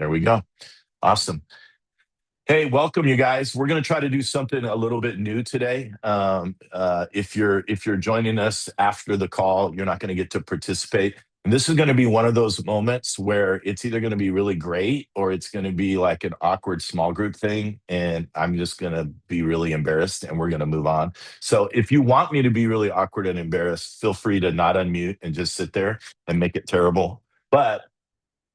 There we go. Awesome. Hey, welcome you guys. We're going to try to do something a little bit new today. If you're joining us after the call, you're not going to get to participate. And this is going to be one of those moments where it's either going to be really great or it's going to be like an awkward small group thing. And I'm just going to be really embarrassed and we're going to move on. So if you want me to be really awkward and embarrassed, feel free to not unmute and just sit there and make it terrible. But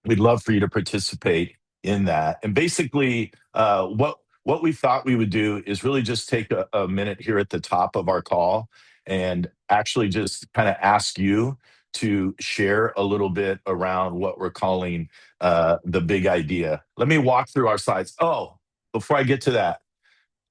we'd love for you to participate in that. And basically, what we thought we would do is really just take a minute here at the top of our call and actually just kind of ask you to share a little bit around what we're calling the big idea. Let me walk through our slides. Oh, before I get to that,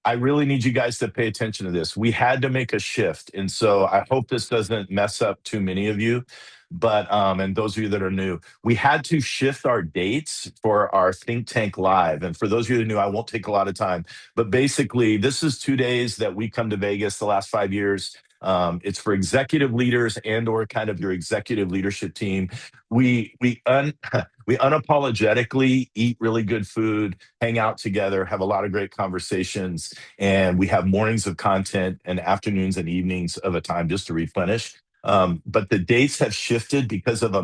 I really need you guys to pay attention to this. We had to make a shift. And so I hope this doesn't mess up too many of you. But, and those of you that are new, we had to shift our dates for our Think Tank Live. And for those of you that are new, I won't take a lot of time. But basically, this is 2 days that we come to Vegas the last 5 years. It's for executive leaders and or kind of your executive leadership team. We unapologetically eat really good food, hang out together, have a lot of great conversations, and we have mornings of content and afternoons and evenings of a time just to replenish. But the dates have shifted because of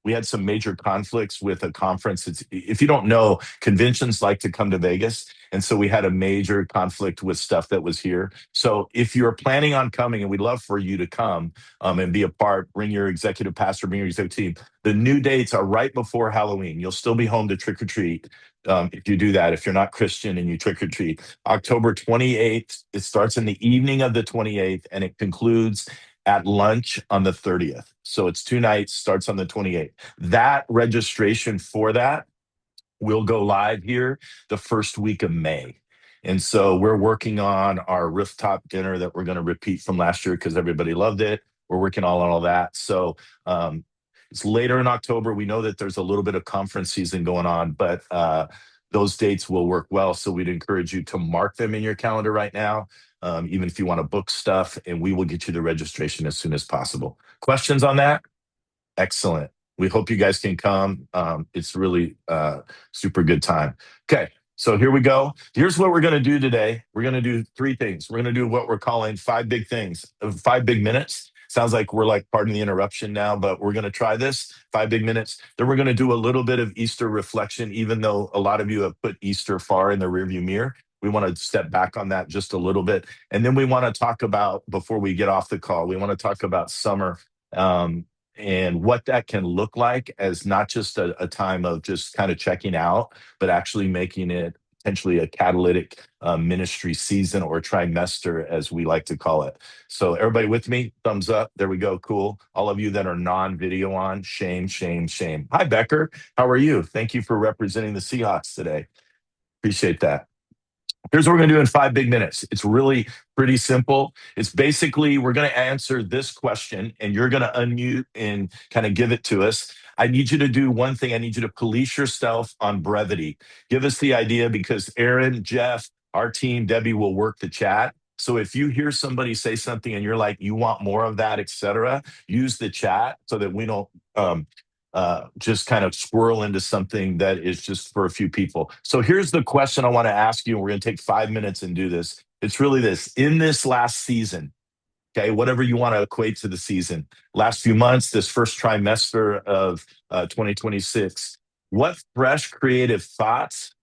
we had some major conflicts with a conference. If you don't know, conventions like to come to Vegas. And so we had a major conflict with stuff that was here. So if you're planning on coming, and we'd love for you to come and be a part, bring your executive pastor, bring your executive team. The new dates are right before Halloween. You'll still be home to trick or treat if you do that, if you're not Christian and you trick or treat. October 28th, it starts in the evening of the 28th and it concludes at lunch on the 30th. So it's 2 nights, starts on the 28th. That registration for that will go live here the first week of May. And so we're working on our rooftop dinner that we're going to repeat from last year because everybody loved it. We're working on all that. So it's later in October. We know that there's a little bit of conference season going on, but those dates will work well. So we'd encourage you to mark them in your calendar right now, even if you want to book stuff, and we will get you the registration as soon as possible. Questions on that? Excellent. We hope you guys can come. It's really super good time. Okay, so here we go. Here's what we're going to do today. We're going to do 3 things. We're going to do what we're calling 5 big things, 5 big minutes. Sounds like we're like, pardon the interruption now, but we're going to try this 5 big minutes. Then we're going to do a little bit of Easter reflection, even though a lot of you have put Easter far in the rearview mirror. We want to step back on that just a little bit. And then we want to talk about, before we get off the call, we want to talk about summer. And what that can look like as not just a time of just kind of checking out, but actually making it potentially a catalytic ministry season or trimester, as we like to call it. So everybody with me? Thumbs up. There we go. Cool. All of you that are non-video on, shame, shame, shame. Hi, Becker. How are you? Thank you for representing the Seahawks today. Appreciate that. Here's what we're going to do in 5 big minutes. It's really pretty simple. It's basically, we're going to answer this question and you're going to unmute and kind of give it to us. I need you to do one thing. I need you to police yourself on brevity. Give us the idea because Aaron, Jeff, our team, Debbie will work the chat. So if you hear somebody say something and you're like, you want more of that, etc., use the chat so that we don't just kind of swirl into something that is just for a few people. So here's the question I want to ask you, and we're going to take 5 minutes and do this. It's really this. In this last season, okay, whatever you want to equate to the season, last few months, this first trimester of 2026, what fresh creative thoughts,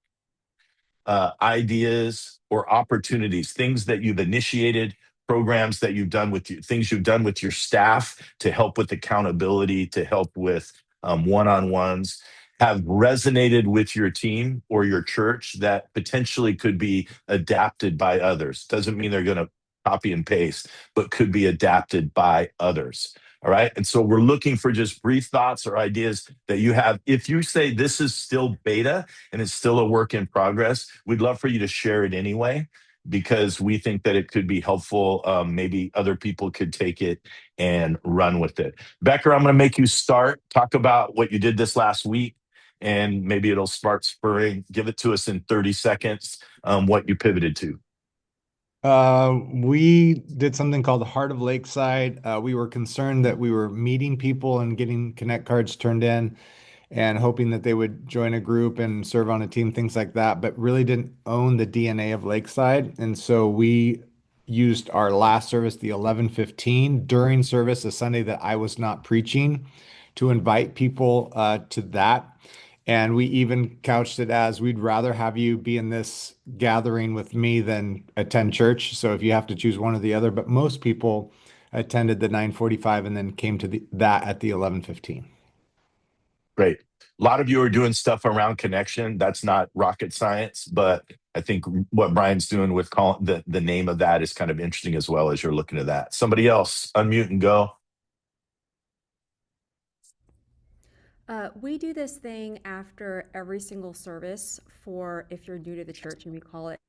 ideas, or opportunities, things that you've initiated, programs that you've done with you, things you've done with your staff to help with accountability, to help with one-on-ones, have resonated with your team or your church that potentially could be adapted by others. Doesn't mean they're going to copy and paste, but could be adapted by others. All right. And so we're looking for just brief thoughts or ideas that you have. If you say this is still beta and it's still a work in progress, we'd love for you to share it anyway, because we think that it could be helpful. Maybe other people could take it and run with it. Becker, I'm going to make you start. Talk about what you did this last week, and maybe it'll start spurring. Give it to us in 30 seconds, what you pivoted to. We did something called the Heart of Lakeside. We were concerned that we were meeting people and getting Connect cards turned in. and hoping that they would join a group and serve on a team, things like that, but really didn't own the DNA of Lakeside. And so we used our last service, the 11:15, during service, a Sunday that I was not preaching, to invite people to that. And we even couched it as we'd rather have you be in this gathering with me than attend church. So if you have to choose one or the other, but most people attended the 9:45 and then came to that at the 11:15. Great. A lot of you are doing stuff around connection. That's not rocket science, but I think what Brian's doing with calling the name of that is kind of interesting as well as you're looking at that. Somebody else, unmute and go. We do this thing after every single service for if you're new to the church, and we call it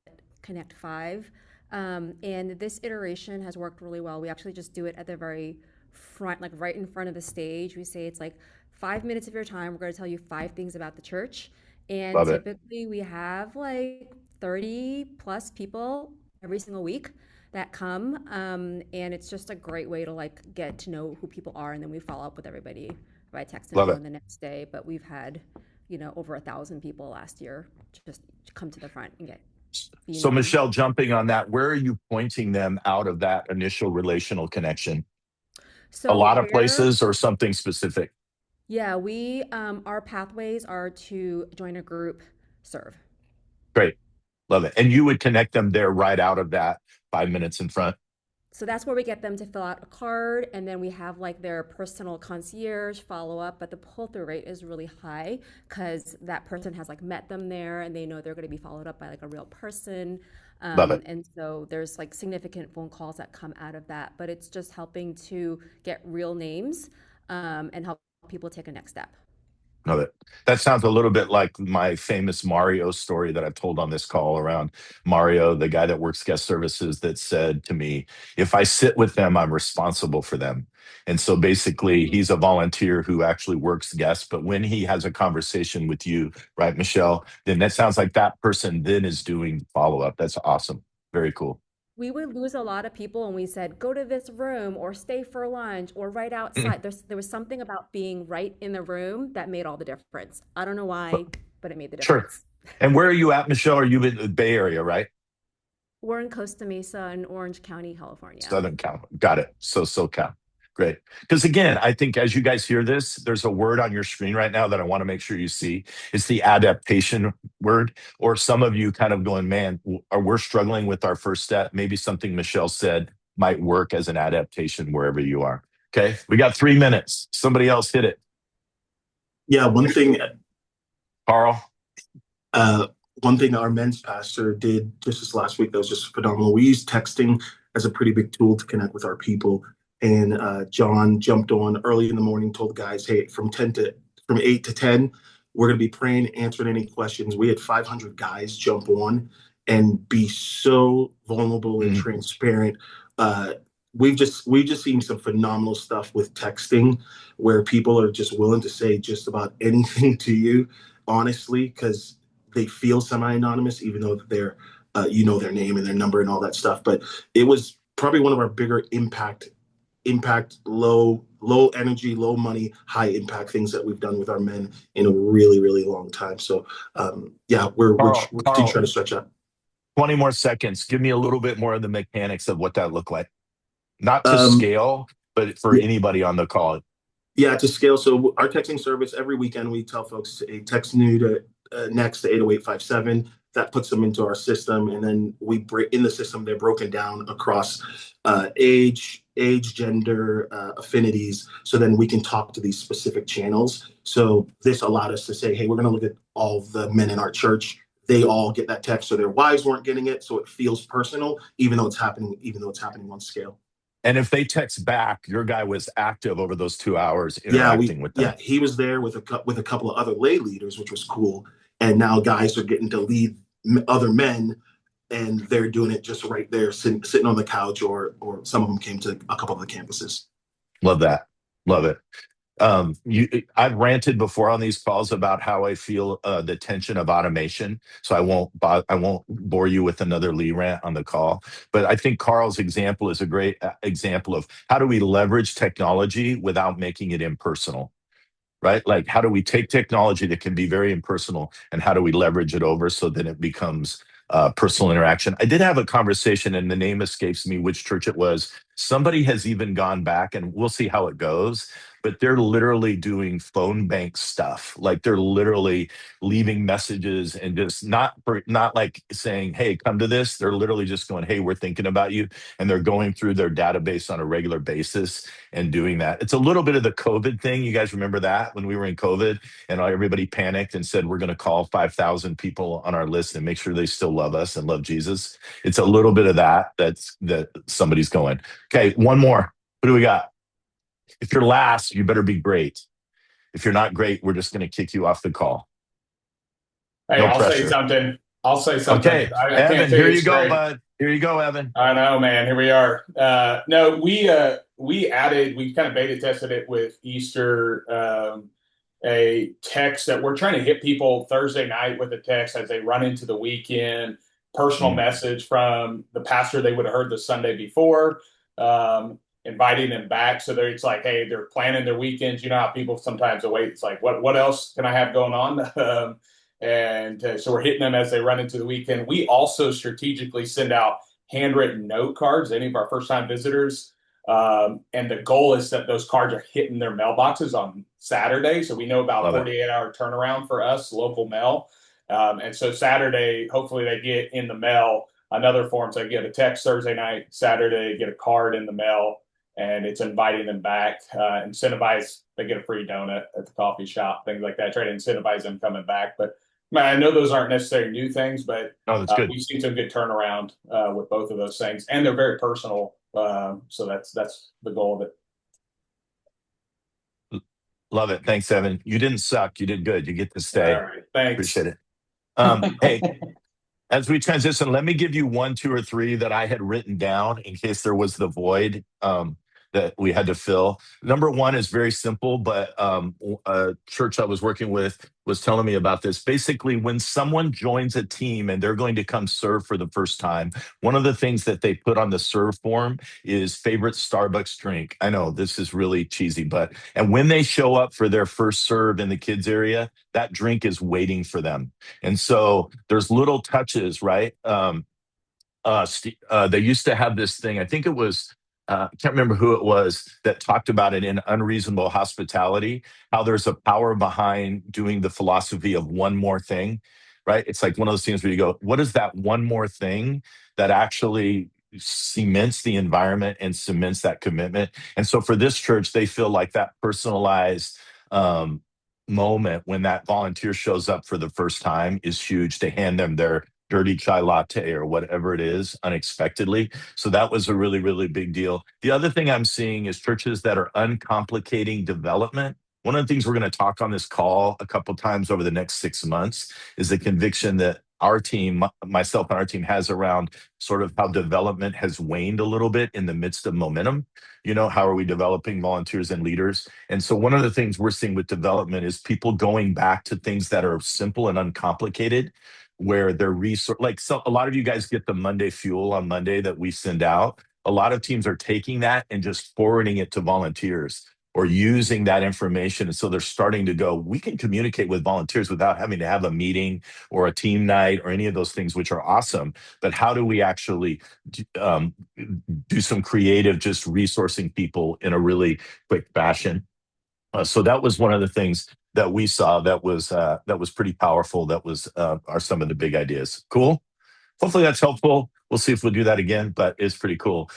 Connect Five. And this iteration has worked really well. We actually just do it at the very front, like right in front of the stage. We say it's like 5 minutes of your time. We're going to tell you five things about the church. And Love it. typically we have like 30 plus people every single week that come. And it's just a great way to like get to know who people are. And then we follow up with everybody by text and Love it. phone the next day. But we've had, over 1,000 people last year just come to the front and be So, known. Michelle, jumping on that, where are you pointing them out of that initial relational connection? A So lot of where, places or something specific? yeah, our pathways are to join a group, serve. Great. Love it. And you would connect them there right out of that 5 minutes in front. So that's where we get them to fill out a card, and then we have like their personal concierge follow up. But the pull through rate is really high because that person has like met them there, and they know they're going to be followed up by like a real person. Love it. And so there's like significant phone calls that come out of that. But it's just helping to get real names and help people take a next step. Love it. That sounds a little bit like my famous Mario story that I've told on this call around Mario, the guy that works guest services, that said to me, if I sit with them, I'm responsible for them. And so basically, Mhm. he's a volunteer who actually works guests. But when he has a conversation with you, right, Michelle, then that sounds like that person then is doing follow up. That's awesome. Very cool. We would lose a lot of people and we said, go to this room or stay for lunch or right Mm, outside. There was something about being right in the room that made all the difference. I don't know why, but it made the sure. difference. And where are you at, Michelle? Are you in the Bay Area, right? We're in Costa Mesa in Orange County, California. Southern Cal. Got it. So SoCal. Great. Because again, I think as you guys hear this, there's a word on your screen right now that I want to make sure you see. It's the adaptation word. Or some of you kind of going, man, are we're struggling with our first step? Maybe something Michelle said might work as an adaptation wherever you are. Okay. We got 3 minutes. Somebody else hit it. Yeah, Carl. uh, one thing our men's pastor did just this last week that was just phenomenal. We use texting as a pretty big tool to connect with our people. And John jumped on early in the morning, told the guys, hey, from 8 to 10, we're going to be praying, answering any questions. We had 500 guys jump on and be so vulnerable and Mm, transparent. Uh, we've just seen some phenomenal stuff with texting where people are just willing to say just about anything to you, honestly, because they feel semi-anonymous, even though they're their name and their number and all that stuff. But it was probably one of our bigger impact, low energy, low money, high impact things that we've done with our men in a really, really long time. So yeah, we're continuing Carl, trying to stretch out. 20 more seconds. Give me a little bit more of the mechanics of what that looked like. Not to Um, scale, but for yeah, anybody on the call. yeah, to scale. So our texting service every weekend we tell folks to text new to next to 80857. That puts them into our system, and then we break in the system. They're broken down across age, gender, affinities. So then we can talk to these specific channels. So this allowed us to say, hey, we're going to look at all the men in our church. They all get that text, so their wives weren't getting it, so it feels personal, even though it's happening on scale. And if they text back, your guy was active over those 2 hours Yeah, interacting with them. he was there with with a couple of other lay leaders, which was cool. And now guys are getting to lead other men, and they're doing it just right there, sitting on the couch, or some of them came to a couple of the campuses. Love that. Love it. I've ranted before on these calls about how I feel the tension of automation. So I won't bore you with another Lee rant on the call. But I think Carl's example is a great example of how do we leverage technology without making it impersonal, right? Like, how do we take technology that can be very impersonal and how do we leverage it over so that it becomes personal interaction? I did have a conversation, and the name escapes me which church it was. Somebody has even gone back, and we'll see how it goes, but they're literally doing phone bank stuff. Like, they're literally leaving messages and just not like saying, hey, come to this. They're literally just going, hey, we're thinking about you. And they're going through their database on a regular basis and doing that. It's a little bit of the COVID thing. You guys remember that when we were in COVID and everybody panicked and said, we're going to call 5,000 people on our list and make sure they still love us and love Jesus. It's a little bit of that somebody's going. Okay, one more. What do we got? If you're last, you better be great. If you're not great, we're just going to kick you off the call. Hey, No I'll say pressure. something. I'll say something. Okay, I can't Evan, say here it's you go, great. bud. Here you go, Evan. I know, man. Here we are. No, we kind of beta tested it with Easter, a text that we're trying to hit people Thursday night with a text as they run into the weekend, personal message from the pastor they would have heard the Sunday before, inviting them back. So it's like, hey, they're planning their weekends. You know how people sometimes wait. It's like, what else can I have going on? So we're hitting them as they run into the weekend. We also strategically send out handwritten note cards to any of our first-time visitors. And the goal is that those cards are hitting their mailboxes on Saturday. So we know about 48-hour turnaround for us, local mail. And so Saturday, hopefully they get in the mail another form. So they get a text Thursday night, Saturday, get a card in the mail, and it's inviting them back, incentivize. They get a free donut at the coffee shop, things like that, try to incentivize them coming back. But man, I know those aren't necessarily new things, but that's good. We've seen some good turnaround with both of those things, and they're very personal. So that's the goal of it. Love it. Thanks, Evan. You didn't suck. You did good. You get to stay. All right, thanks. Appreciate it. Hey, as we transition, let me give you 1, 2, or 3 that I had written down in case there was the void that we had to fill. Number 1 is very simple, but a church I was working with was telling me about this. Basically, when someone joins a team and they're going to come serve for the first time, one of the things that they put on the serve form is favorite Starbucks drink. I know this is really cheesy, and when they show up for their first serve in the kids area, that drink is waiting for them. And so there's little touches, right? They used to have this thing. I think it was, I can't remember who it was that talked about it in Unreasonable Hospitality, how there's a power behind doing the philosophy of one more thing, right? It's like one of those things where you go, what is that one more thing that actually cements the environment and cements that commitment? And so for this church, they feel like that personalized moment when that volunteer shows up for the first time is huge, to hand them their dirty chai latte or whatever it is unexpectedly. So that was a really, really big deal. The other thing I'm seeing is churches that are uncomplicating development. One of the things we're going to talk on this call a couple times over the next 6 months is the conviction that our team, myself and our team, has around sort of how development has waned a little bit in the midst of momentum. How are we developing volunteers and leaders? And so one of the things we're seeing with development is people going back to things that are simple and uncomplicated, where they're a lot of you guys get the Monday Fuel on Monday that we send out. A lot of teams are taking that and just forwarding it to volunteers or using that information. And so they're starting to go, we can communicate with volunteers without having to have a meeting or a team night or any of those things, which are awesome. But how do we actually do some creative, just resourcing people in a really quick fashion? So that was one of the things that we saw that was pretty powerful. That was are some of the big ideas. Cool. Hopefully that's helpful. We'll see if we'll do that again, but it's pretty cool.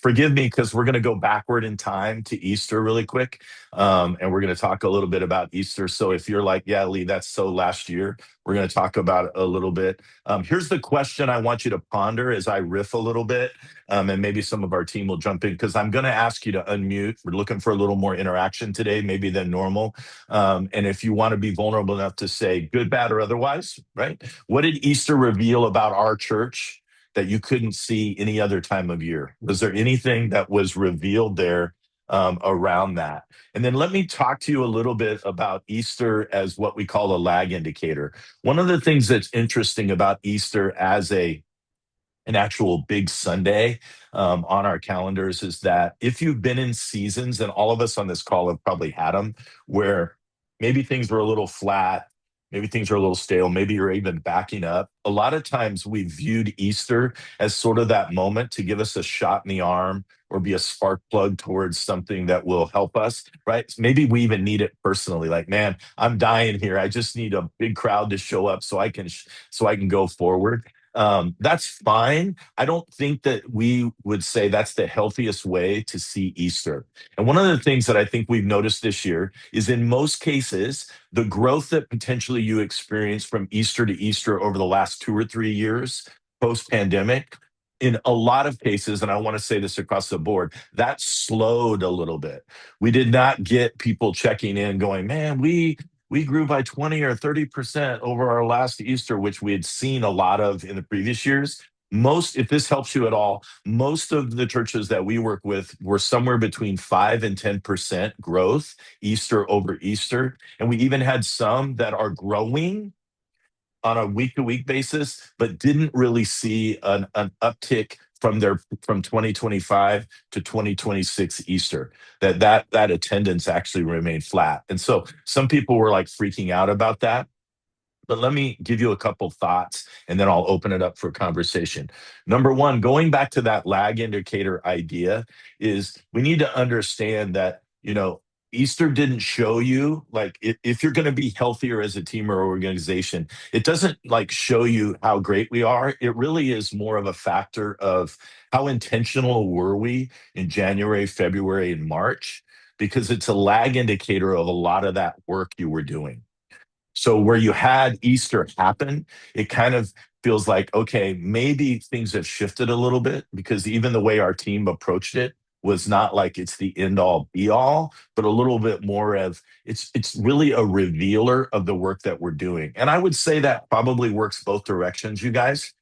Forgive me because we're going to go backward in time to Easter really quick. And we're going to talk a little bit about Easter. So if you're like, yeah, Lee, that's so last year, we're going to talk about it a little bit. Here's the question I want you to ponder as I riff a little bit. And maybe some of our team will jump in because I'm going to ask you to unmute. We're looking for a little more interaction today, maybe than normal. And if you want to be vulnerable enough to say good, bad, or otherwise, right? What did Easter reveal about our church that you couldn't see any other time of year? Was there anything that was revealed there around that? And then let me talk to you a little bit about Easter as what we call a lag indicator. One of the things that's interesting about Easter as an actual big Sunday on our calendars is that if you've been in seasons, and all of us on this call have probably had them, where maybe things were a little flat, maybe things are a little stale, maybe you're even backing up. A lot of times we viewed Easter as sort of that moment to give us a shot in the arm or be a spark plug towards something that will help us, right? Maybe we even need it personally. Like, man, I'm dying here. I just need a big crowd to show up so I can go forward. That's fine. I don't think that we would say that's the healthiest way to see Easter. And one of the things that I think we've noticed this year is in most cases, the growth that potentially you experience from Easter to Easter over the last 2 or 3 years post pandemic, in a lot of cases, and I want to say this across the board, that slowed a little bit. We did not get people checking in going, man, we grew by 20 or 30% over our last Easter, which we had seen a lot of in the previous years. Most, if this helps you at all, most of the churches that we work with were somewhere between 5 and 10% growth Easter over Easter. And we even had some that are growing on a week to week basis, but didn't really see an uptick from 2025 to 2026 Easter. That attendance actually remained flat. And so some people were like freaking out about that. But let me give you a couple thoughts and then I'll open it up for conversation. Number one, going back to that lag indicator idea, is we need to understand that, Easter didn't show you, like, if you're going to be healthier as a team or organization, it doesn't like show you how great we are. It really is more of a factor of how intentional were we in January, February, and March, because it's a lag indicator of a lot of that work you were doing. So where you had Easter happen, it kind of feels like, okay, maybe things have shifted a little bit, because even the way our team approached it was not like it's the end all be all, but a little bit more of it's really a revealer of the work that we're doing. And I would say that probably works both directions, you guys.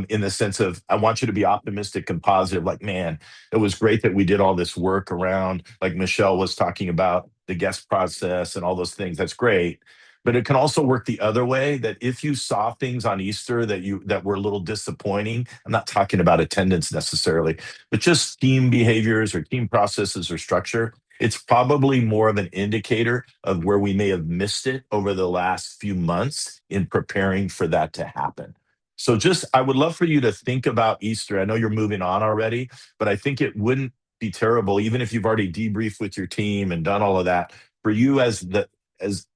In the sense of, I want you to be optimistic and positive. Like, man, it was great that we did all this work around, like Michelle was talking about, the guest process and all those things. That's great. But it can also work the other way, that if you saw things on Easter that were a little disappointing, I'm not talking about attendance necessarily, but just team behaviors or team processes or structure, it's probably more of an indicator of where we may have missed it over the last few months in preparing for that to happen. So I would love for you to think about Easter. I know you're moving on already, but I think it wouldn't be terrible, even if you've already debriefed with your team and done all of that, for you as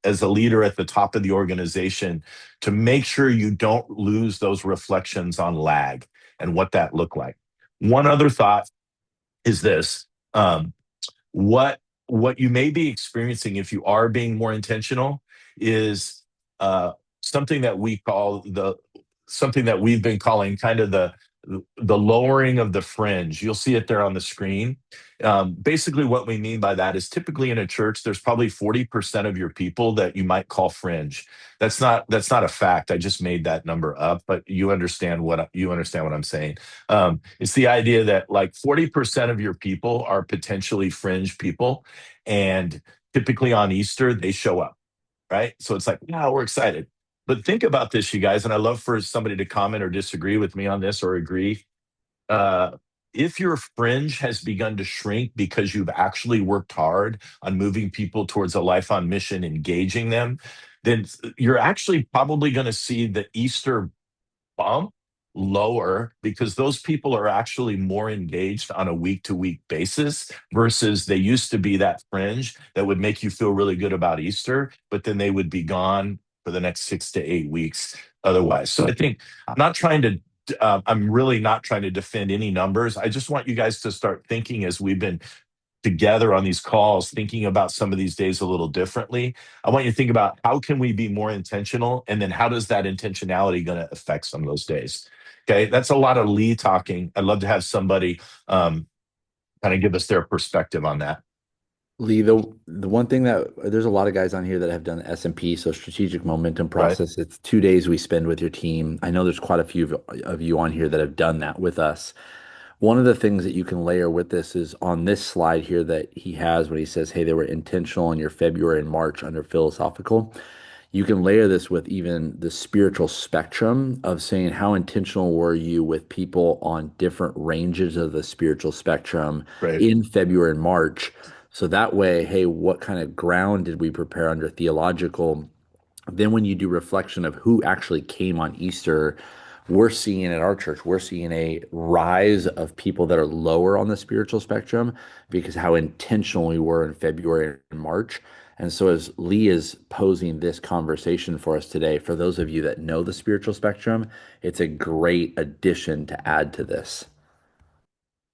a leader at the top of the organization, to make sure you don't lose those reflections on lag and what that looked like. One other thought is this: what you may be experiencing, if you are being more intentional, is something that we've been calling kind of the lowering of the fringe. You'll see it there on the screen. Basically, what we mean by that is, typically in a church, there's probably 40% of your people that you might call fringe. That's not a fact. I just made that number up, but you understand what I'm saying. It's the idea that like 40% of your people are potentially fringe people, and typically on Easter they show up, right? So it's like, yeah, we're excited. But think about this, you guys, and I'd love for somebody to comment or disagree with me on this or agree. If your fringe has begun to shrink because you've actually worked hard on moving people towards a life on mission, engaging them, then you're actually probably going to see the Easter bump lower, because those people are actually more engaged on a week to week basis, versus they used to be that fringe that would make you feel really good about Easter, but then they would be gone for the next 6 to 8 weeks otherwise. So I think I'm really not trying to defend any numbers. I just want you guys to start thinking, as we've been together on these calls, thinking about some of these days a little differently. I want you to think about, how can we be more intentional? And then how does that intentionality going to affect some of those days? Okay, that's a lot of Lee talking. I'd love to have somebody kind of give us their perspective on that. Lee, the one thing that there's a lot of guys on here that have done SMP, so strategic momentum process. Right. It's 2 days we spend with your team. I know there's quite a few of you on here that have done that with us. One of the things that you can layer with this is on this slide here that he has, when he says, hey, they were intentional in your February and March under philosophical. You can layer this with even the spiritual spectrum of saying, how intentional were you with people on different ranges of the spiritual spectrum in February and March, So that way, hey, what kind of ground did we prepare under theological? Then when you do reflection of who actually came on Easter, we're seeing at our church, we're seeing a rise of people that are lower on the spiritual spectrum because how intentional we were in February and March. And so as Lee is posing this conversation for us today, for those of you that know the spiritual spectrum, it's a great addition to add to this.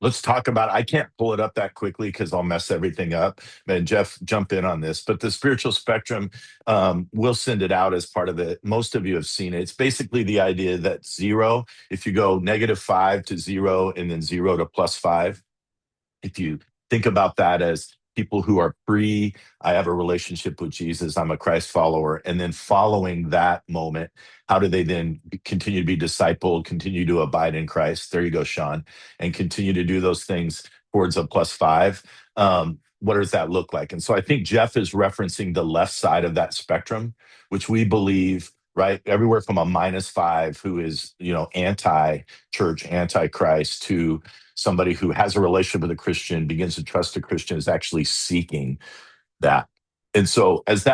Let's talk about, I can't pull it up that quickly because I'll mess everything up. And Jeff, jump in on this. But the spiritual spectrum, we'll send it out as part of it. Most of you have seen it. It's basically the idea that zero, if you go -5 to 0 and then 0 to +5, if you think about that as people who are pre, I have a relationship with Jesus, I'm a Christ follower, and then following that moment, how do they then continue to be discipled, continue to abide in Christ? There you go, Sean, and continue to do those things towards a +5. What does that look like? And so I think Jeff is referencing the left side of that spectrum, which we believe, right, everywhere from a -5, who is, anti-church, anti-Christ, to somebody who has a relationship with a Christian, begins to trust a Christian, is actually seeking that. And so as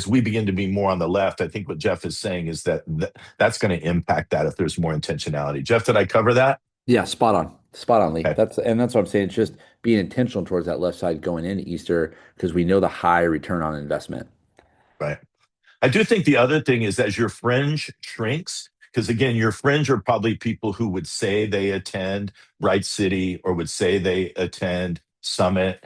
we begin to be more on the left, I think what Jeff is saying is that's going to impact that if there's more intentionality. Jeff, did I cover that? Yeah, spot on, Lee. Okay. That's what I'm saying. It's just being intentional towards that left side going into Easter because we know the high return on investment. Right. I do think the other thing is as your fringe shrinks, because again, your fringe are probably people who would say they attend Bright City or would say they attend Summit.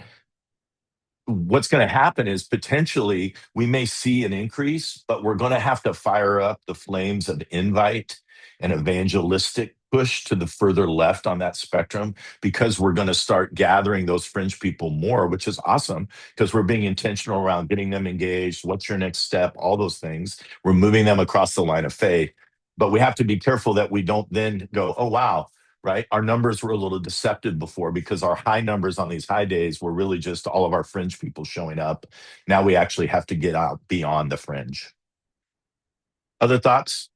What's going to happen is potentially we may see an increase, but we're going to have to fire up the flames of invite and evangelistic push to the further left on that spectrum, because we're going to start gathering those fringe people more, which is awesome because we're being intentional around getting them engaged. What's your next step? All those things. We're moving them across the line of faith. But we have to be careful that we don't then go, oh, wow, right? Our numbers were a little deceptive before because our high numbers on these high days were really just all of our fringe people showing up. Now we actually have to get out beyond the fringe. Other thoughts?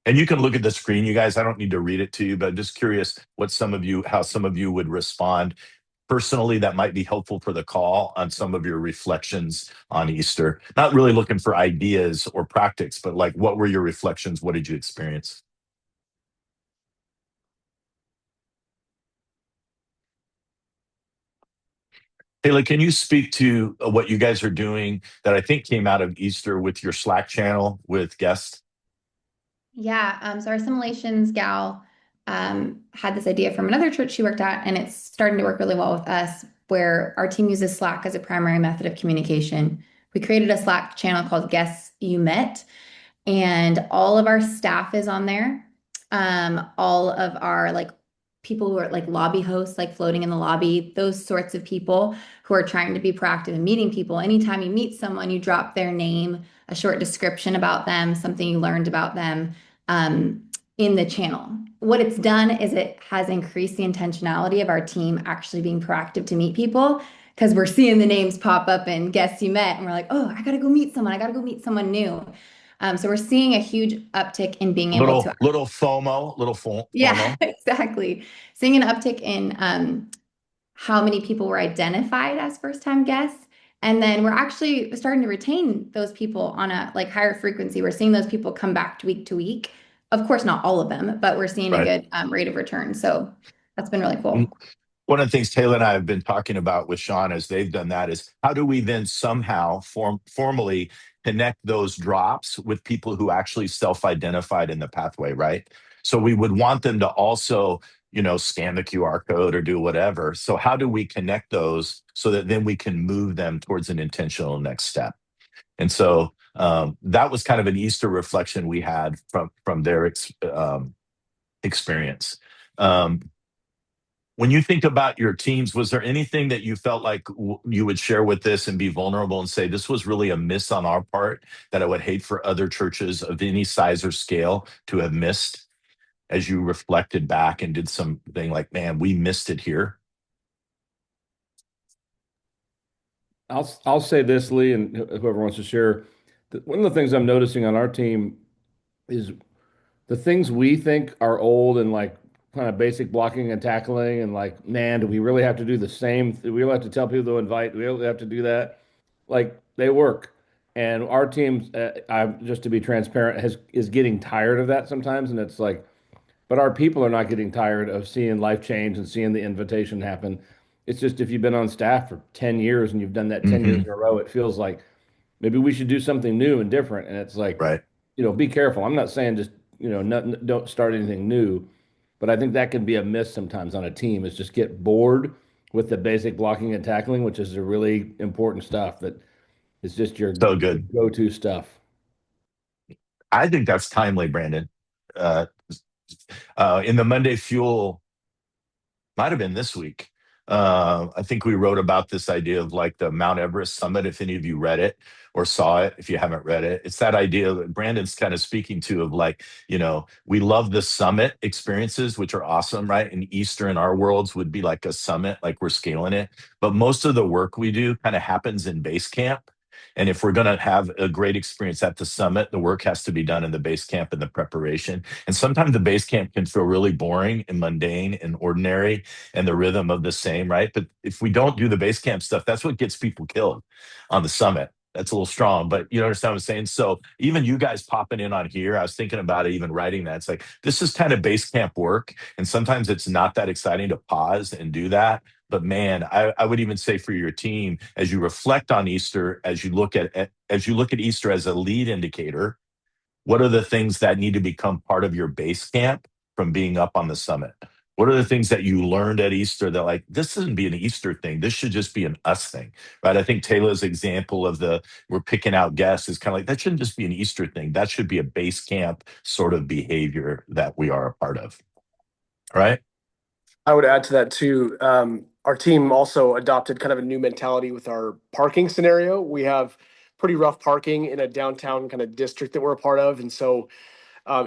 And you can look at the screen, you guys. I don't need to read it to you, but I'm just curious how some of you would respond personally that might be helpful for the call on some of your reflections on Easter. Not really looking for ideas or practice, but like, what were your reflections? What did you experience? Taylor, can you speak to what you guys are doing that I think came out of Easter with your Slack channel with guests? Yeah, so our simulations gal had this idea from another church she worked at, and it's starting to work really well with us, where our team uses Slack as a primary method of communication. We created a Slack channel called Guests You Met, and all of our staff is on there. All of our people who are like lobby hosts, like floating in the lobby, those sorts of people who are trying to be proactive in meeting people. Anytime you meet someone, you drop their name, a short description about them, something you learned about them in the channel. What it's done is it has increased the intentionality of our team actually being proactive to meet people, because we're seeing the names pop up and Guests You Met, and we're like, oh, I got to go meet someone. I got to go meet someone new. So we're seeing a huge uptick in being able to. Little FOMO. Yeah, exactly. Seeing an uptick in how many people were identified as first-time guests. And then we're actually starting to retain those people on a higher frequency. We're seeing those people come back to week. Of course, not all of them, but we're seeing a good rate of return. So that's been really cool. One of the things Taylor and I have been talking about with Sean as they've done that is how do we then somehow formally connect those drops with people who actually self-identified in the pathway, right? So we would want them to also, scan the QR code or do whatever. So how do we connect those so that then we can move them towards an intentional next step? And so that was kind of an Easter reflection we had from their experience. When you think about your teams, was there anything that you felt like you would share with this and be vulnerable and say, this was really a miss on our part that I would hate for other churches of any size or scale to have missed, as you reflected back and did something like, man, we missed it here? I'll say this, Lee, and whoever wants to share. One of the things I'm noticing on our team is the things we think are old and kind of basic blocking and tackling, and like, man, do we really have to do the same? Do we really have to tell people to invite? Do we really have to do that? Like, they work. And our team, just to be transparent, is getting tired of that sometimes. And it's like, but our people are not getting tired of seeing life change and seeing the invitation happen. It's just if you've been on staff for 10 years and you've done that 10 years in a row, it feels like maybe we should do something new and different. And it's like, Right. be careful. I'm not saying just, don't start anything new, but I think that can be a miss sometimes on a team is just get bored with the basic blocking and tackling, which is the really important stuff that is just your So good. go-to stuff. I think that's timely, Brandon. Uh, in the Monday Fuel, might have been this week. I think we wrote about this idea of like the Mount Everest summit. If any of you read it or saw it, if you haven't read it, it's that idea that Brandon's kind of speaking to of like, we love the summit experiences, which are awesome, right? And Easter in our worlds would be like a summit, like we're scaling it. But most of the work we do kind of happens in base camp. And if we're going to have a great experience at the summit, the work has to be done in the base camp and the preparation. And sometimes the base camp can feel really boring and mundane and ordinary and the rhythm of the same, right? But if we don't do the base camp stuff, that's what gets people killed on the summit. That's a little strong, but you understand what I'm saying? So even you guys popping in on here, I was thinking about it, even writing that. It's like, this is kind of base camp work. And sometimes it's not that exciting to pause and do that. But man, I would even say for your team, as you reflect on Easter, as you look at Easter as a lead indicator, what are the things that need to become part of your base camp from being up on the summit? What are the things that you learned at Easter that like, this shouldn't be an Easter thing. This should just be an us thing, right? I think Taylor's example of we're picking out guests is kind of like, that shouldn't just be an Easter thing. That should be a base camp sort of behavior that we are a part of, right? I would add to that too. Our team also adopted kind of a new mentality with our parking scenario. We have pretty rough parking in a downtown kind of district that we're a part of. And so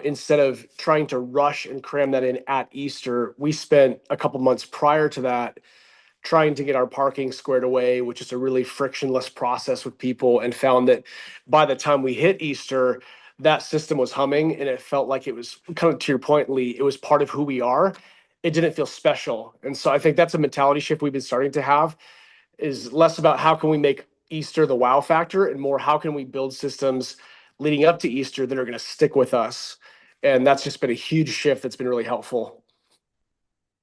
instead of trying to rush and cram that in at Easter, we spent a couple months prior to that trying to get our parking squared away, which is a really frictionless process with people, and found that by the time we hit Easter, that system was humming and it felt like it was kind of, to your point, Lee, it was part of who we are. It didn't feel special. And so I think that's a mentality shift we've been starting to have, is less about how can we make Easter the wow factor and more how can we build systems leading up to Easter that are going to stick with us. And that's just been a huge shift that's been really helpful.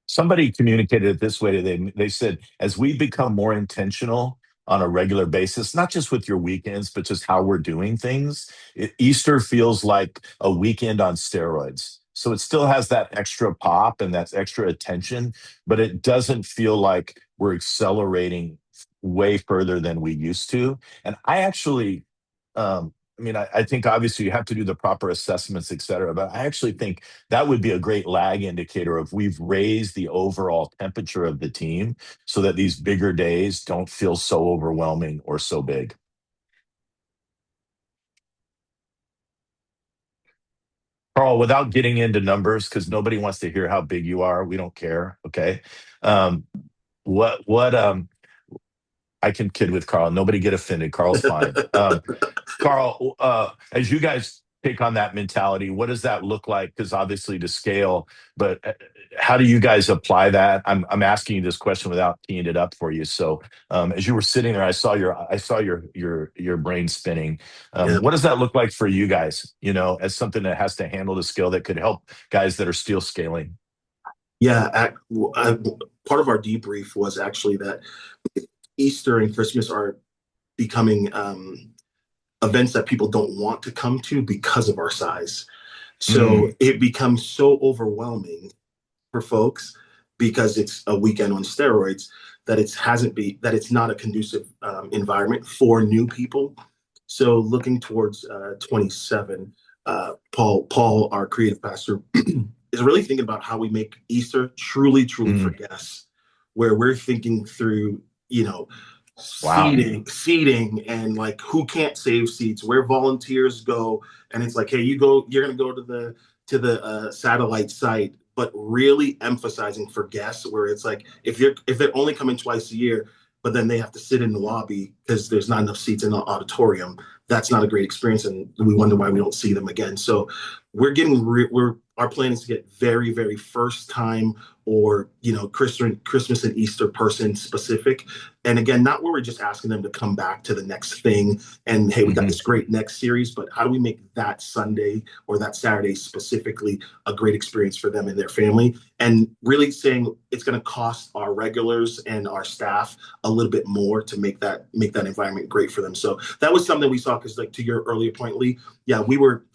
Somebody communicated it this way. They said, as we become more intentional on a regular basis, not just with your weekends, but just how we're doing things, Easter feels like a weekend on steroids. So it still has that extra pop and that extra attention, but it doesn't feel like we're accelerating way further than we used to. And I actually, I think obviously you have to do the proper assessments, et cetera, but I actually think that would be a great lag indicator of we've raised the overall temperature of the team so that these bigger days don't feel so overwhelming or so big. Carl, without getting into numbers, because nobody wants to hear how big you are, we don't care. Okay. I can kid with Carl. Nobody get offended. Carl's fine. Carl, as you guys take on that mentality, what does that look like? Because obviously to scale, but how do you guys apply that? I'm asking you this question without teeing it up for you. So as you were sitting there, I saw your brain spinning. What does that look like for you guys? As something that has to handle the scale that could help guys that are still scaling. Yeah, part of our debrief was actually that Easter and Christmas are becoming events that people don't want to come to because of our size. So it becomes so overwhelming for folks because it's a weekend on steroids that it's not a conducive environment for new people. So looking towards 27, Paul, our creative pastor, is really thinking about how we make Easter truly for guests, where we're thinking through, seating and like who can't save seats, where volunteers go. And it's like, hey, you're going to go to the satellite site, but really emphasizing for guests where it's like, if they're only coming twice a year, but then they have to sit in the lobby because there's not enough seats in the auditorium, that's not a great experience. And we wonder why we don't see them again. So our plan is to get very, very first time, or Christmas and Easter person specific. And again, not where we're just asking them to come back to the next thing and hey, we got this great next series, but how do we make that Sunday or that Saturday specifically a great experience for them and their family? And really saying it's going to cost our regulars and our staff a little bit more to make that environment great for them. So that was something we saw, because like to your earlier point, Lee, yeah,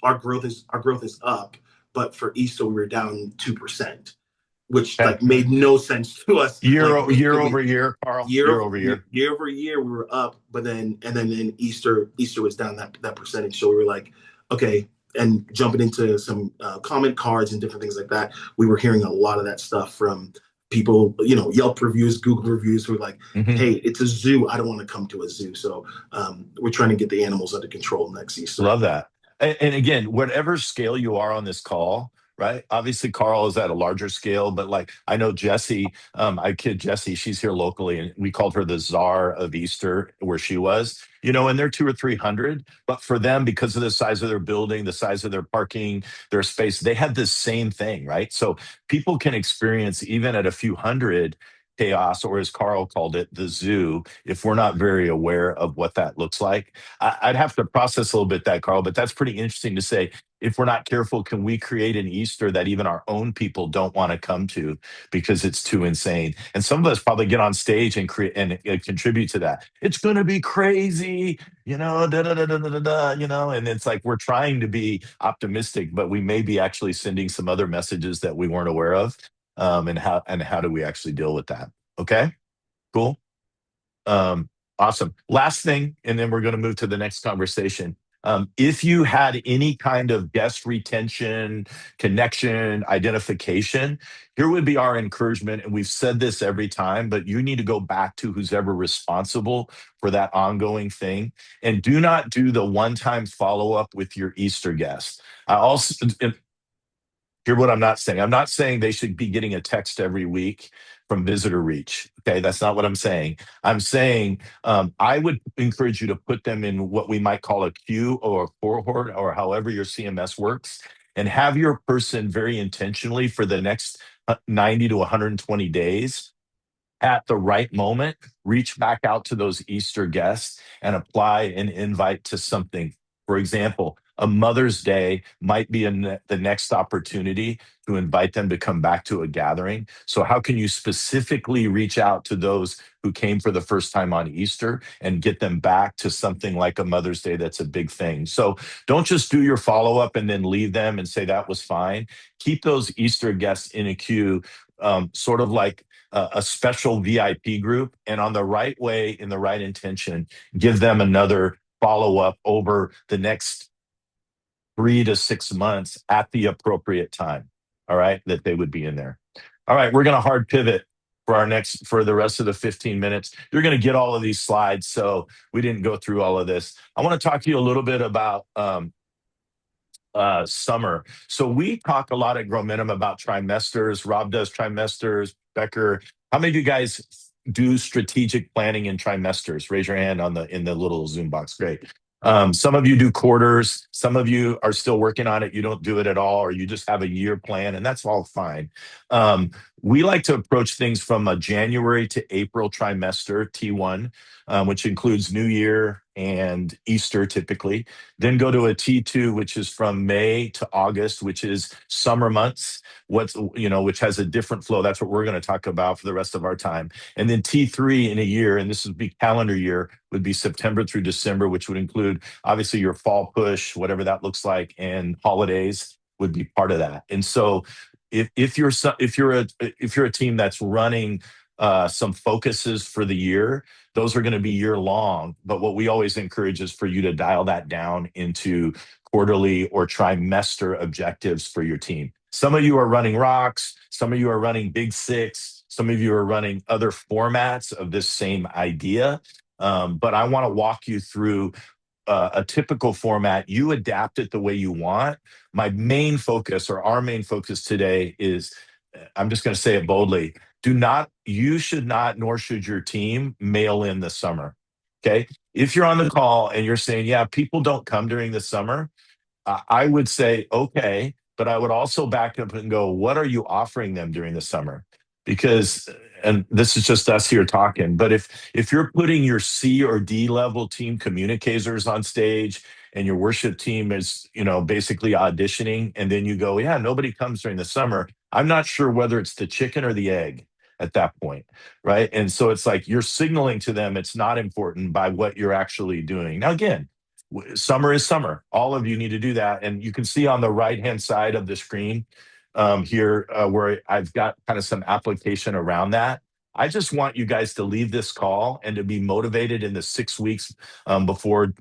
our growth is up, but for Easter we were down 2%, which like made no sense to us. Year over year, Carl. Year over year, we were up, but then in Easter was down that percentage. So we were like, okay. And jumping into some comment cards and different things like that, we were hearing a lot of that stuff from people, Yelp reviews, Google reviews, who were like, hey, it's a zoo. I don't want to come to a zoo. So we're trying to get the animals under control next Easter. Love that. And again, whatever scale you are on this call, right? Obviously, Carl is at a larger scale, but like I know Jessie, I kid Jessie, she's here locally, and we called her the czar of Easter where she was, and they're 200 or 300. But for them, because of the size of their building, the size of their parking, their space, they had this same thing, right? So people can experience, even at a few hundred, chaos, or as Carl called it, the zoo, if we're not very aware of what that looks like. I'd have to process a little bit that, Carl, but that's pretty interesting to say. If we're not careful, can we create an Easter that even our own people don't want to come to because it's too insane? And some of us probably get on stage and create and contribute to that. It's going to be crazy, and it's like we're trying to be optimistic, but we may be actually sending some other messages that we weren't aware of. And how do we actually deal with that? Okay, cool. Awesome. Last thing, and then we're going to move to the next conversation. If you had any kind of guest retention, connection, identification, here would be our encouragement. And we've said this every time, but you need to go back to who's ever responsible for that ongoing thing. And do not do the one-time follow-up with your Easter guest. Hear what I'm not saying. I'm not saying they should be getting a text every week from Visitor Reach. Okay, that's not what I'm saying. I'm saying I would encourage you to put them in what we might call a queue or a cohort, or however your CMS works, and have your person very intentionally for the next 90 to 120 days, at the right moment, reach back out to those Easter guests and apply an invite to something. For example, a Mother's Day might be the next opportunity to invite them to come back to a gathering. So how can you specifically reach out to those who came for the first time on Easter and get them back to something like a Mother's Day that's a big thing? So don't just do your follow-up and then leave them and say that was fine. Keep those Easter guests in a queue, sort of like a special VIP group, and on the right way, in the right intention, give them another follow-up over the next 3 to 6 months at the appropriate time. All right, that they would be in there. All right, we're going to hard pivot for the rest of the 15 minutes. You're going to get all of these slides, so we didn't go through all of this. I want to talk to you a little bit about summer. So we talk a lot at Growmentum about trimesters. Rob does trimesters. Becker, how many of you guys do strategic planning in trimesters? Raise your hand in the little Zoom box. Great. Some of you do quarters. Some of you are still working on it. You don't do it at all, or you just have a year plan, and that's all fine. We like to approach things from a January to April trimester, T1, which includes New Year and Easter typically. Then go to a T2, which is from May to August, which is summer months, which has a different flow. That's what we're going to talk about for the rest of our time. And then T3 in a year, and this would be calendar year, would be September through December, which would include obviously your fall push, whatever that looks like, and holidays would be part of that. And so if you're a team that's running some focuses for the year, those are going to be year long. But what we always encourage is for you to dial that down into quarterly or trimester objectives for your team. Some of you are running rocks, some of you are running Big Six, some of you are running other formats of this same idea. But I want to walk you through a typical format. You adapt it the way you want. My main focus, or our main focus today, is, I'm just going to say it boldly, you should not, nor should your team, mail in the summer. Okay? If you're on the call and you're saying, yeah, people don't come during the summer, I would say, okay, but I would also back up and go, what are you offering them during the summer? Because, and this is just us here talking, but if you're putting your C or D level team communicators on stage and your worship team is, basically auditioning, and then you go, yeah, nobody comes during the summer, I'm not sure whether it's the chicken or the egg at that point, right? And so it's like you're signaling to them it's not important by what you're actually doing. Now, again, summer is summer. All of you need to do that. And you can see on the right-hand side of the screen here where I've got kind of some application around that. I just want you guys to leave this call and to be motivated in the 6 weeks before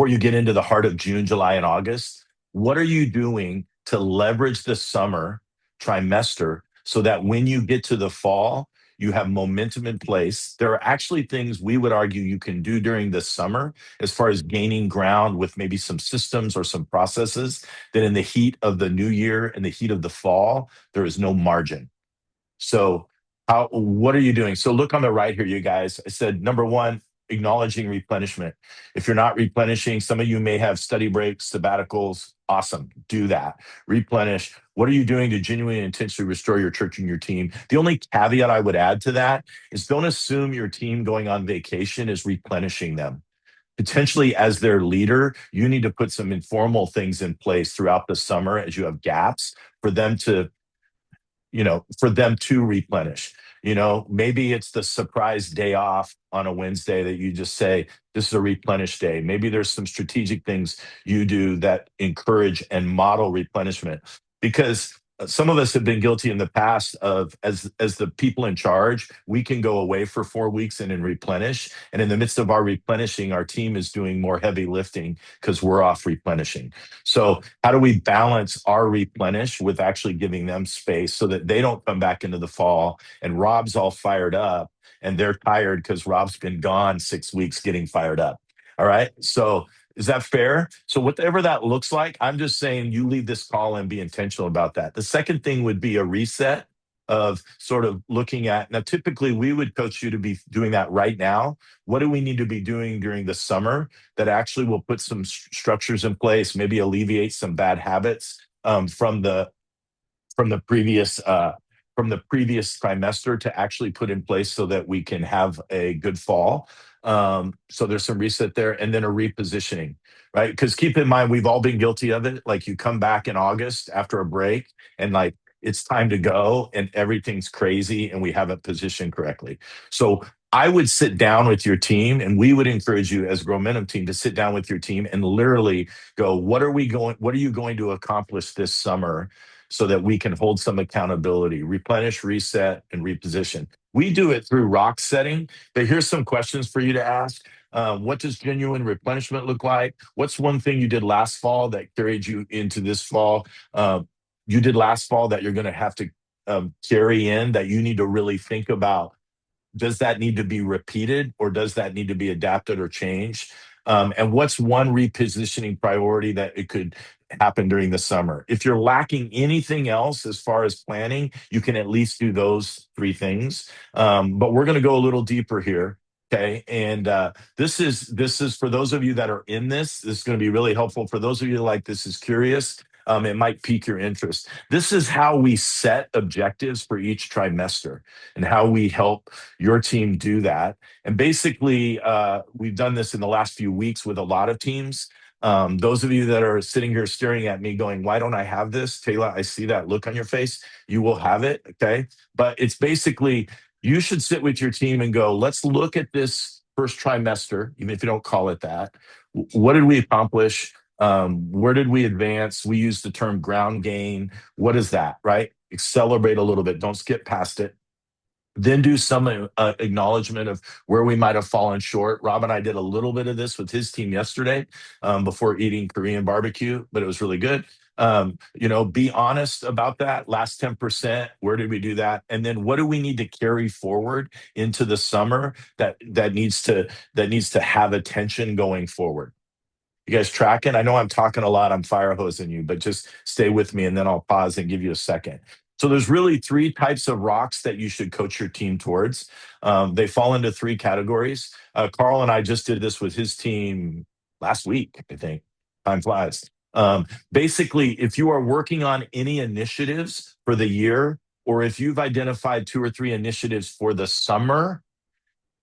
you get into the heart of June, July, and August. What are you doing to leverage the summer trimester so that when you get to the fall, you have momentum in place? There are actually things we would argue you can do during the summer as far as gaining ground with maybe some systems or some processes that in the heat of the new year, in the heat of the fall, there is no margin. So what are you doing? So look on the right here, you guys. I said, number one, acknowledging replenishment. If you're not replenishing, some of you may have study breaks, sabbaticals. Awesome. Do that. Replenish. What are you doing to genuinely and intentionally restore your church and your team? The only caveat I would add to that is don't assume your team going on vacation is replenishing them. Potentially, as their leader, you need to put some informal things in place throughout the summer as you have gaps for them to replenish. Maybe it's the surprise day off on a Wednesday that you just say, this is a replenish day. Maybe there's some strategic things you do that encourage and model replenishment, because some of us have been guilty in the past of, as the people in charge, we can go away for 4 weeks and then replenish. And in the midst of our replenishing, our team is doing more heavy lifting because we're off replenishing. So how do we balance our replenish with actually giving them space so that they don't come back into the fall and Rob's all fired up and they're tired because Rob's been gone 6 weeks getting fired up? All right. So is that fair? So whatever that looks like, I'm just saying you leave this call and be intentional about that. The second thing would be a reset of sort of looking at, now typically we would coach you to be doing that right now. What do we need to be doing during the summer that actually will put some structures in place, maybe alleviate some bad habits from the previous trimester to actually put in place so that we can have a good fall. So there's some reset there, and then a repositioning, right? Because keep in mind, we've all been guilty of it. Like you come back in August after a break and like it's time to go and everything's crazy and we haven't positioned correctly. So I would sit down with your team, and we would encourage you as Growmentum team to sit down with your team and literally go, what are you going to accomplish this summer so that we can hold some accountability, replenish, reset, and reposition. We do it through rock setting, but here's some questions for you to ask. What does genuine replenishment look like? What's one thing you did last fall that carried you into this fall? You did last fall that you're going to have to carry in, that you need to really think about. Does that need to be repeated, or does that need to be adapted or changed? And what's one repositioning priority that it could happen during the summer? If you're lacking anything else as far as planning, you can at least do those 3 things. But we're going to go a little deeper here. Okay. And this is for those of you that are in this is going to be really helpful. For those of you like this is curious, it might pique your interest. This is how we set objectives for each trimester and how we help your team do that. And basically, we've done this in the last few weeks with a lot of teams. Those of you that are sitting here staring at me going, why don't I have this? Taylor, I see that look on your face. You will have it, okay? But it's basically, you should sit with your team and go, let's look at this first trimester, even if you don't call it that. What did we accomplish? Where did we advance? We use the term ground gain. What is that, right? Accelerate a little bit. Don't skip past it. Then do some acknowledgement of where we might have fallen short. Rob and I did a little bit of this with his team yesterday before eating Korean barbecue, but it was really good. Be honest about that. Last 10%, where did we do that? And then what do we need to carry forward into the summer that needs to have attention going forward? You guys tracking? I know I'm talking a lot. I'm fire hosing you, but just stay with me and then I'll pause and give you a second. So there's really 3 types of rocks that you should coach your team towards. They fall into 3 categories. Carl and I just did this with his team last week, I think. Time flies. Basically, if you are working on any initiatives for the year, or if you've identified 2 or 3 initiatives for the summer,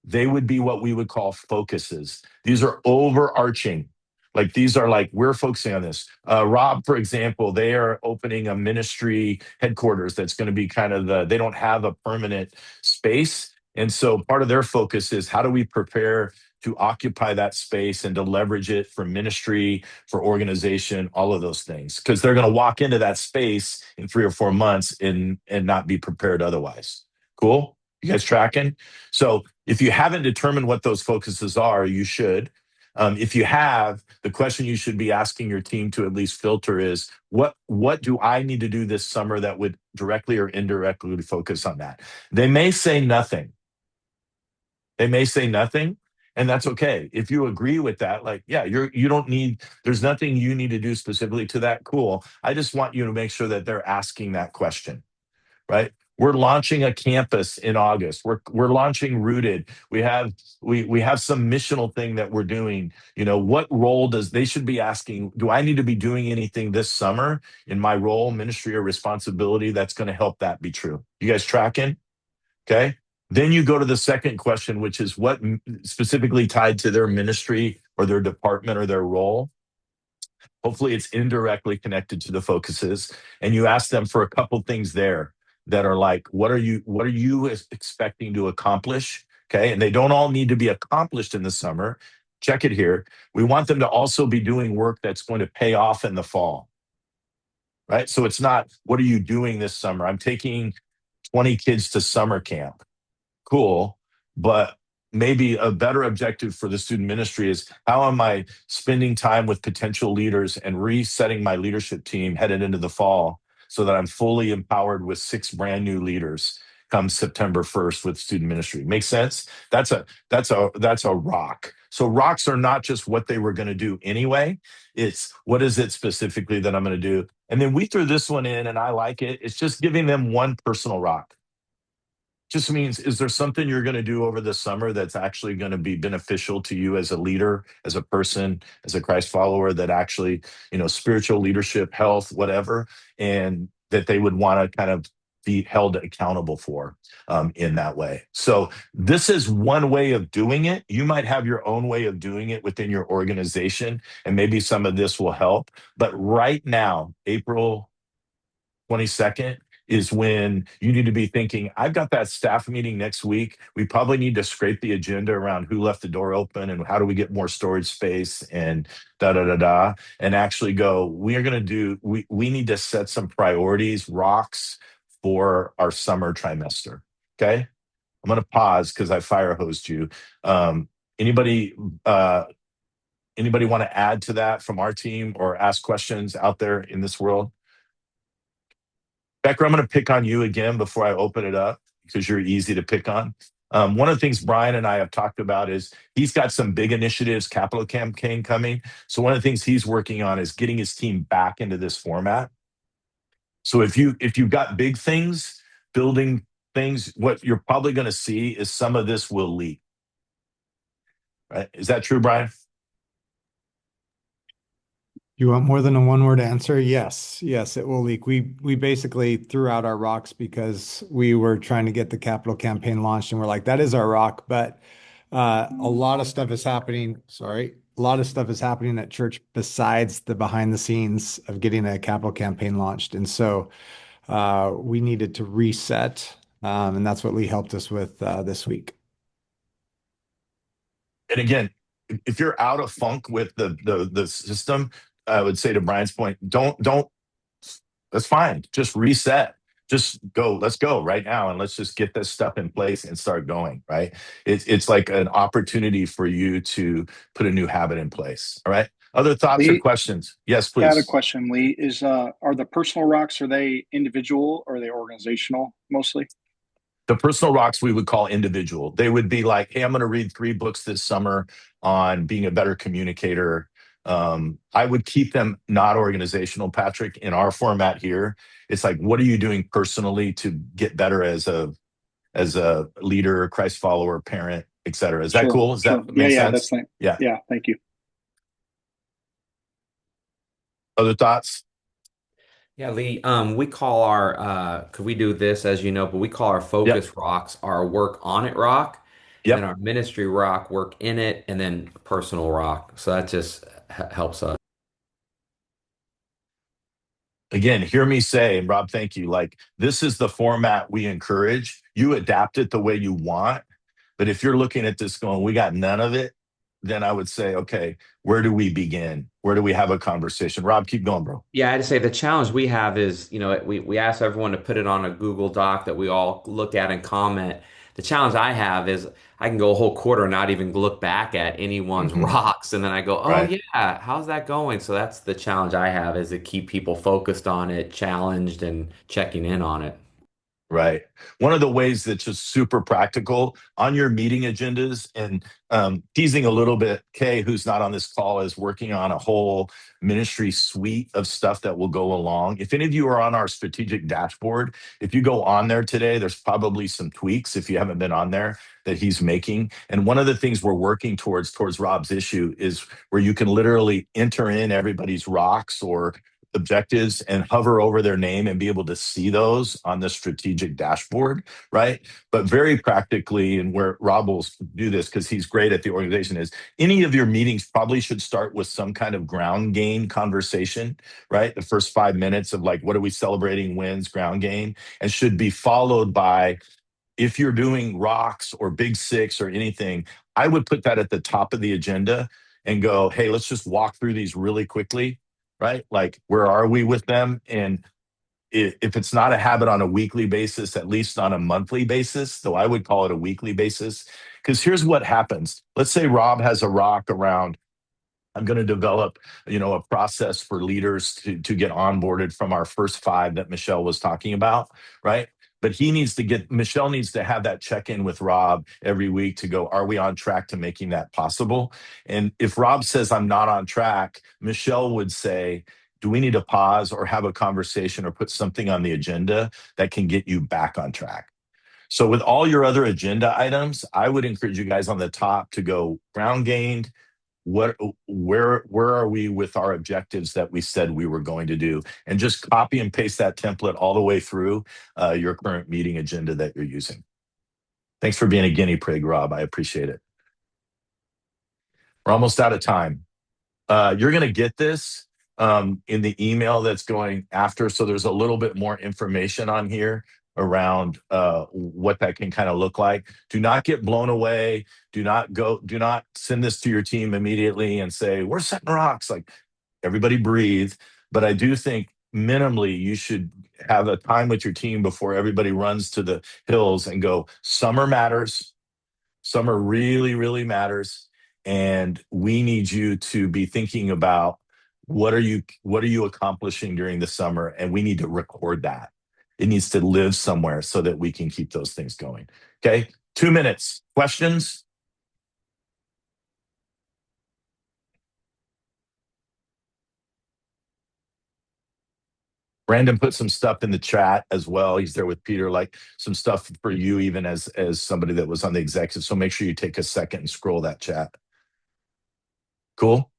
they would be what we would call focuses. These are overarching. Like these are like, we're focusing on this. Rob, for example, they are opening a ministry headquarters that's going to be kind of they don't have a permanent space. And so part of their focus is how do we prepare to occupy that space and to leverage it for ministry, for organization, all of those things. Because they're going to walk into that space in 3 or 4 months and not be prepared otherwise. Cool? You guys tracking? So if you haven't determined what those focuses are, you should. If you have, the question you should be asking your team to at least filter is, what do I need to do this summer that would directly or indirectly focus on that? They may say nothing. They may say nothing, and that's okay. If you agree with that, like, yeah, you don't need, there's nothing you need to do specifically to that. Cool. I just want you to make sure that they're asking that question, right? We're launching a campus in August. We're launching Rooted. We have some missional thing that we're doing. You know, what role they should be asking, do I need to be doing anything this summer in my role, ministry, or responsibility that's going to help that be true? You guys tracking? Okay. Then you go to the second question, which is what specifically tied to their ministry or their department or their role. Hopefully it's indirectly connected to the focuses. And you ask them for a couple things there that are like, what are you expecting to accomplish? Okay. And they don't all need to be accomplished in the summer. Check it here. We want them to also be doing work that's going to pay off in the fall. Right. So it's not, what are you doing this summer? I'm taking 20 kids to summer camp. Cool. But maybe a better objective for the student ministry is, how am I spending time with potential leaders and resetting my leadership team headed into the fall so that I'm fully empowered with 6 brand new leaders come September 1st with student ministry? Makes sense? That's a rock. So rocks are not just what they were going to do anyway. It's what is it specifically that I'm going to do? And then we threw this one in and I like it. It's just giving them one personal rock. Just means, is there something you're going to do over the summer that's actually going to be beneficial to you as a leader, as a person, as a Christ follower, that actually, spiritual leadership, health, whatever, and that they would want to kind of be held accountable for in that way. So this is one way of doing it. You might have your own way of doing it within your organization, and maybe some of this will help. But right now, April 22nd, is when you need to be thinking, I've got that staff meeting next week. We probably need to scrape the agenda around who left the door open and how do we get more storage space and and actually go, we need to set some priorities, rocks for our summer trimester. Okay. I'm going to pause because I fire hosed you. Anybody want to add to that from our team or ask questions out there in this world? Becker, I'm going to pick on you again before I open it up because you're easy to pick on. One of the things Brian and I have talked about is he's got some big initiatives, capital campaign coming. So one of the things he's working on is getting his team back into this format. So if you've got big things, building things, what you're probably going to see is some of this will leak. Right? Is that true, Brian? You want more than a one-word answer? Yes, it will leak. We basically threw out our rocks because we were trying to get the capital campaign launched, and we're like, that is our rock. But a lot of stuff is happening. Sorry, a lot of stuff is happening at church besides the behind the scenes of getting a capital campaign launched, and so we needed to reset, and that's what Lee helped us with this week. And again, if you're out of funk with the system, I would say to Brian's point, don't, that's fine. Just reset, just go, let's go right now. And let's just get this stuff in place and start going, right? It's like an opportunity for you to put a new habit in place. All right. Other thoughts or questions? Yes, please. I had a question, Lee. Are the personal rocks, are they individual or are they organizational mostly? The personal rocks we would call individual. They would be like, hey, I'm going to read 3 books this summer on being a better communicator. I would keep them not organizational, Patrick. In our format here, it's like, what are you doing personally to get better as a leader, Christ follower, parent, etc. Is that cool? Does that make sense? That's fine. Yeah, thank you. Other thoughts? Yeah, Lee, we call our cause we do this as you know, but we call our Yep. focus rocks our work on it rock, and then Yep. our ministry rock work in it, and then personal rock. So that just helps us. Again, hear me say, and Rob, thank you. Like, this is the format we encourage. You adapt it the way you want. But if you're looking at this going, we got none of it, then I would say, okay, where do we begin? Where do we have a conversation? Rob, keep going, bro. Yeah, I'd say the challenge we have is, we ask everyone to put it on a Google Doc that we all look at and comment. The challenge I have is I can go a whole quarter and not even look back at anyone's Mhm. rocks, and then I go, oh Right. yeah, how's that going? So that's the challenge I have, is to keep people focused on it, challenged, and checking in on it. Right. One of the ways that's just super practical on your meeting agendas, and teasing a little bit, Kay, who's not on this call, is working on a whole ministry suite of stuff that will go along. If any of you are on our strategic dashboard, if you go on there today, there's probably some tweaks, if you haven't been on there, that he's making. And one of the things we're working towards Rob's issue, is where you can literally enter in everybody's rocks or objectives and hover over their name and be able to see those on the strategic dashboard, right? But very practically, and where Rob will do this because he's great at the organization, is any of your meetings probably should start with some kind of ground gain conversation, right? The first 5 minutes of like, what are we celebrating, wins, ground gain, and should be followed by, if you're doing rocks or big six or anything, I would put that at the top of the agenda and go, hey, let's just walk through these really quickly, right? Like, where are we with them? And if it's not a habit on a weekly basis, at least on a monthly basis, though I would call it a weekly basis. Because here's what happens. Let's say Rob has a rock around, I'm going to develop, a process for leaders to get onboarded from our first 5 that Michelle was talking about, right? But Michelle needs to have that check-in with Rob every week to go, are we on track to making that possible? And if Rob says I'm not on track, Michelle would say, do we need to pause or have a conversation or put something on the agenda that can get you back on track? So with all your other agenda items, I would encourage you guys on the top to go ground gained. Where are we with our objectives that we said we were going to do, and just copy and paste that template all the way through your current meeting agenda that you're using. Thanks for being a guinea pig, Rob. I appreciate it. We're almost out of time. You're going to get this in the email that's going after, so there's a little bit more information on here around what that can kind of look like. Do not get blown away. Do not send this to your team immediately and say, we're setting rocks. Like, everybody breathe. But I do think minimally you should have a time with your team before everybody runs to the hills and go, summer matters. Summer really, really matters. And we need you to be thinking about what are you accomplishing during the summer? And we need to record that. It needs to live somewhere so that we can keep those things going. Okay, 2 minutes. Questions? Brandon put some stuff in the chat as well. He's there with Peter, like some stuff for you, even as somebody that was on the executive. So make sure you take a second and scroll that chat. Cool.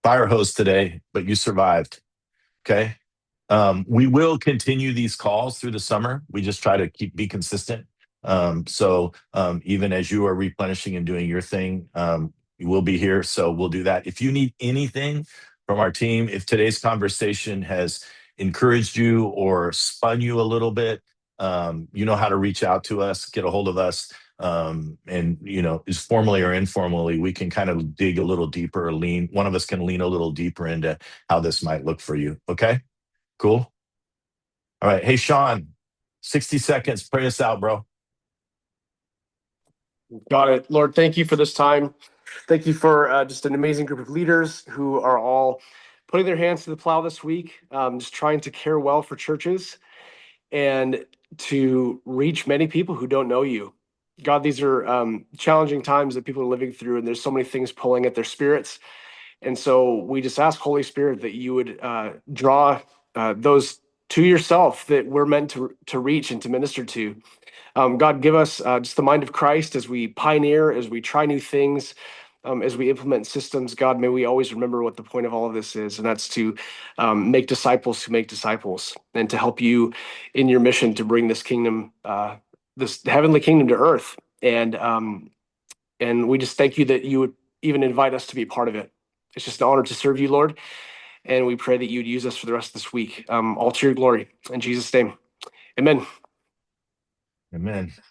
Fire hose today, but you survived. Okay. We will continue these calls through the summer. We just try to be consistent. So even as you are replenishing and doing your thing, we'll be here. So we'll do that. If you need anything from our team, if today's conversation has encouraged you or spun you a little bit, you know how to reach out to us, get a hold of us. And is formally or informally, we can kind of dig a little deeper, one of us can lean a little deeper into how this might look for you. Okay, cool. All right. Hey, Sean, 60 seconds. Pray us out, bro. Got it. Lord, thank you for this time. Thank you for just an amazing group of leaders who are all putting their hands to the plow this week, just trying to care well for churches and to reach many people who don't know you. God, these are challenging times that people are living through, and there's so many things pulling at their spirits. And so we just ask, Holy Spirit, that you would draw those to yourself that we're meant to reach and to minister to. God, give us just the mind of Christ as we pioneer, as we try new things, as we implement systems, God, may we always remember what the point of all of this is, and that's to make disciples who make disciples, and to help you in your mission to bring this kingdom, this heavenly kingdom to earth. And we just thank you that you would even invite us to be part of it. It's just an honor to serve you, Lord. And we pray that you would use us for the rest of this week, all to your glory. In Jesus' name, amen. Amen.